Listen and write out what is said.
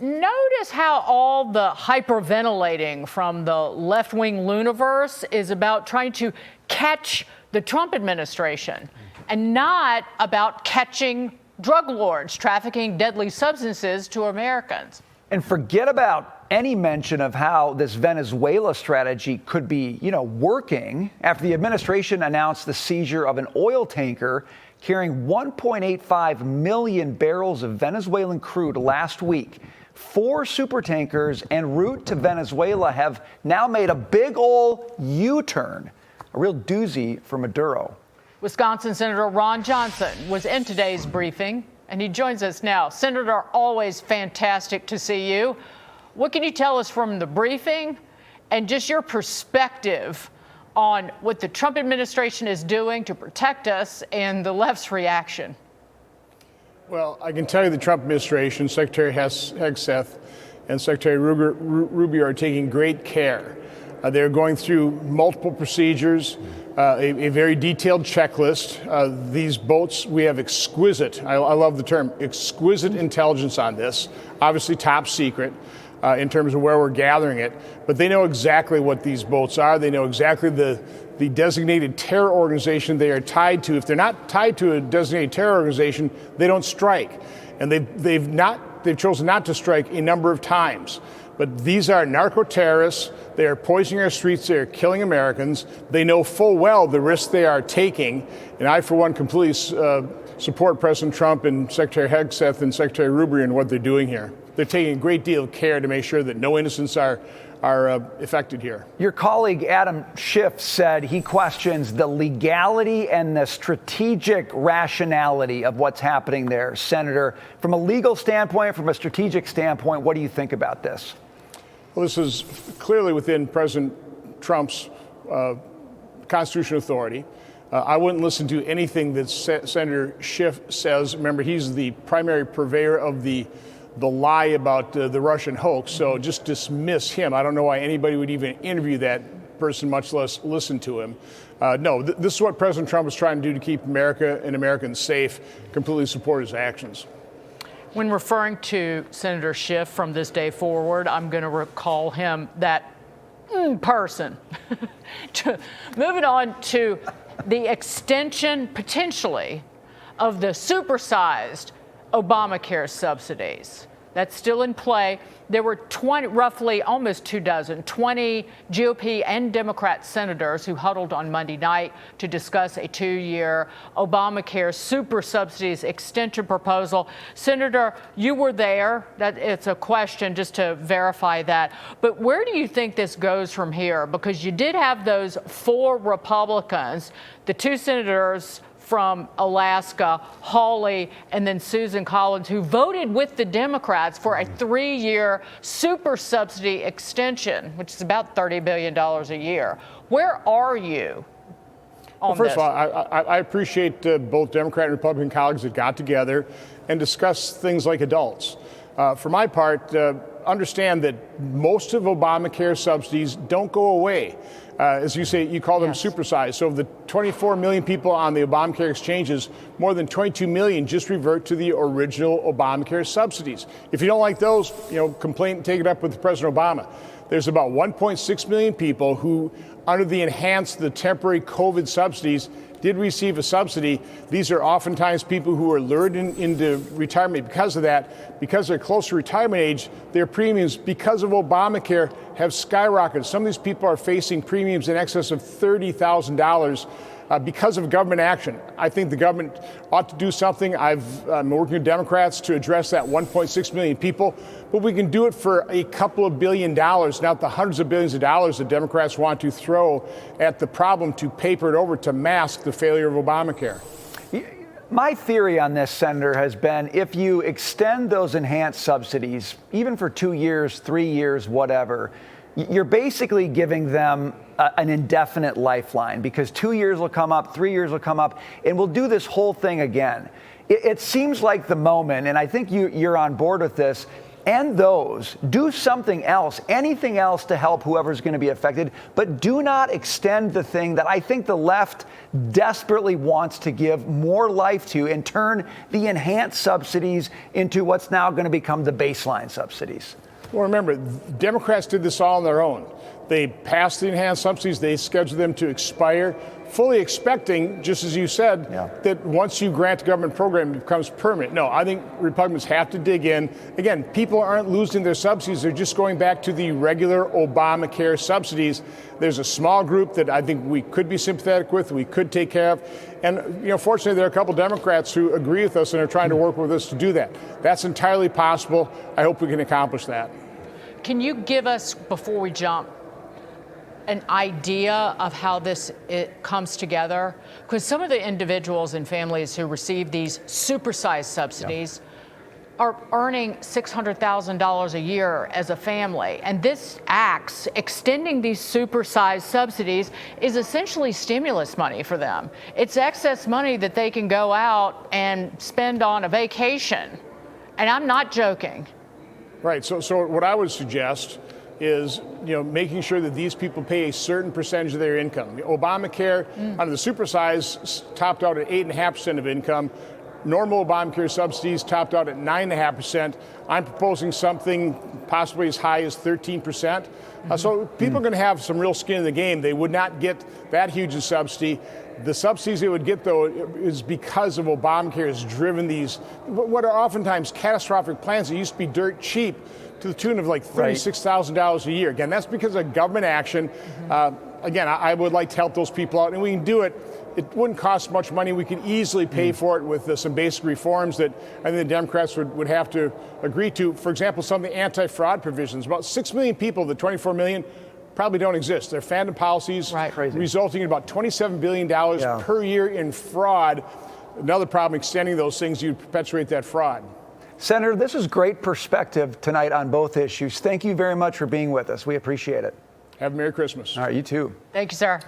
Notice how all the hyperventilating from the left-wing Luniverse is about trying to catch the Trump administration and not about catching drug lords trafficking deadly substances to Americans. And forget about any mention of how this Venezuela strategy could be, working after the administration announced the seizure of an oil tanker carrying 1.85 million barrels of Venezuelan crude last week. 4 supertankers en route to Venezuela have now made a big ol' U-turn, a real doozy for Maduro. Wisconsin Senator Ron Johnson was in today's briefing, and he joins us now. Senator, always fantastic to see you. What can you tell us from the briefing and just your perspective on what the Trump administration is doing to protect us and the left's reaction? Well, I can tell you the Trump administration, Secretary Hegseth and Secretary Rubio are taking great care. They're going through multiple procedures, a very detailed checklist. These boats, we have exquisite, I love the term, exquisite intelligence on this, obviously top secret in terms of where we're gathering it, but they know exactly what these boats are. They know exactly the designated terror organization they are tied to. If they're not tied to a designated terror organization, they don't strike. And they've chosen not to strike a number of times. But these are narco-terrorists. They are poisoning our streets. They are killing Americans. They know full well the risks they are taking. And I, for one, completely support President Trump and Secretary Hegseth and Secretary Rubio in what they're doing here. They're taking a great deal of care to make sure that no innocents are affected here. Your colleague Adam Schiff said he questions the legality and the strategic rationality of what's happening there. Senator, from a legal standpoint, from a strategic standpoint, what do you think about this? Well, this is clearly within President Trump's constitutional authority. I wouldn't listen to anything that Senator Schiff says. Remember, he's the primary purveyor of the lie about the Russian hoax, so just dismiss him. I don't know why anybody would even interview that person, much less listen to him. No, this is what President Trump is trying to do to keep America and Americans safe. Completely support his actions. When referring to Senator Schiff from this day forward, I'm going to recall him that person. Moving on to the extension, potentially, of the supersized Obamacare subsidies. That's still in play. There were roughly almost 20 GOP and Democrat senators who huddled on Monday night to discuss a 2-year Obamacare super subsidies extension proposal. Senator, you were there. It's a question just to verify that. But where do you think this goes from here? Because you did have those 4 Republicans, the 2 senators from Alaska, Hawley, and then Susan Collins, who voted with the Democrats for a 3-year super subsidy extension, which is about $30 billion a year. Where are you on this? Well, first of all, I appreciate both Democrat and Republican colleagues that got together and discussed things like adults. For my part, understand that most of Obamacare subsidies don't go away. As you say, you call them supersized. So of the 24 million people on the Obamacare exchanges, more than 22 million just revert to the original Obamacare subsidies. If you don't like those, complain and take it up with President Obama. There's about 1.6 million people who, under the temporary COVID subsidies, did receive a subsidy. These are oftentimes people who are lured into retirement because of that. Because they're close to retirement age, their premiums, because of Obamacare, have skyrocketed. Some of these people are facing premiums in excess of $30,000 because of government action. I think the government ought to do something. I'm working with Democrats to address that 1.6 million people, but we can do it for a couple of $1 billion, not the hundreds of billions of dollars that Democrats want to throw at the problem to paper it over to mask the failure of Obamacare. My theory on this, Senator, has been if you extend those enhanced subsidies, even for 2 years, 3 years, whatever, you're basically giving them an indefinite lifeline because 2 years will come up, 3 years will come up, and we'll do this whole thing again. It seems like the moment, and I think you're on board with this, end those. Do something else, anything else to help whoever's going to be affected, but do not extend the thing that I think the left desperately wants to give more life to and turn the enhanced subsidies into what's now going to become the baseline subsidies. Well, remember, Democrats did this all on their own. They passed the enhanced subsidies, they scheduled them to expire, fully expecting, just as you said, that once you grant a government program, it becomes permanent. No, I think Republicans have to dig in. Again, people aren't losing their subsidies, they're just going back to the regular Obamacare subsidies. There's a small group that I think we could be sympathetic with, we could take care of. And, fortunately, there are a couple Democrats who agree with us and are trying to work with us to do that. That's entirely possible. I hope we can accomplish that. Can you give us, before we jump, an idea of how it comes together? Because some of the individuals and families who receive these supersized subsidies are earning $600,000 a year as a family. And this acts, extending these supersized subsidies, is essentially stimulus money for them. It's excess money that they can go out and spend on a vacation. And I'm not joking. Right. So what I would suggest is, making sure that these people pay a certain percentage of their income. The Obamacare under the supersize topped out at 8.5% of income. Normal Obamacare subsidies topped out at 9.5%. I'm proposing something possibly as high as 13%. So people are going to have some real skin in the game. They would not get that huge a subsidy. The subsidies they would get, though, is because of Obamacare has driven these, what are oftentimes catastrophic plans that used to be dirt cheap, to the tune of like $36,000 a year. Again, that's because of government action. Again, I would like to help those people out, and we can do it. It wouldn't cost much money. We could easily pay for it with some basic reforms that I think the Democrats would have to agree to. For example, some of the anti-fraud provisions. About 6 million people, the 24 million, probably don't exist. They're phantom policies, resulting in about $27 billion per year in fraud. Another problem, extending those things, you perpetuate that fraud. Senator, this is great perspective tonight on both issues. Thank you very much for being with us. We appreciate it. Have a Merry Christmas. All right, you too. Thank you, sir.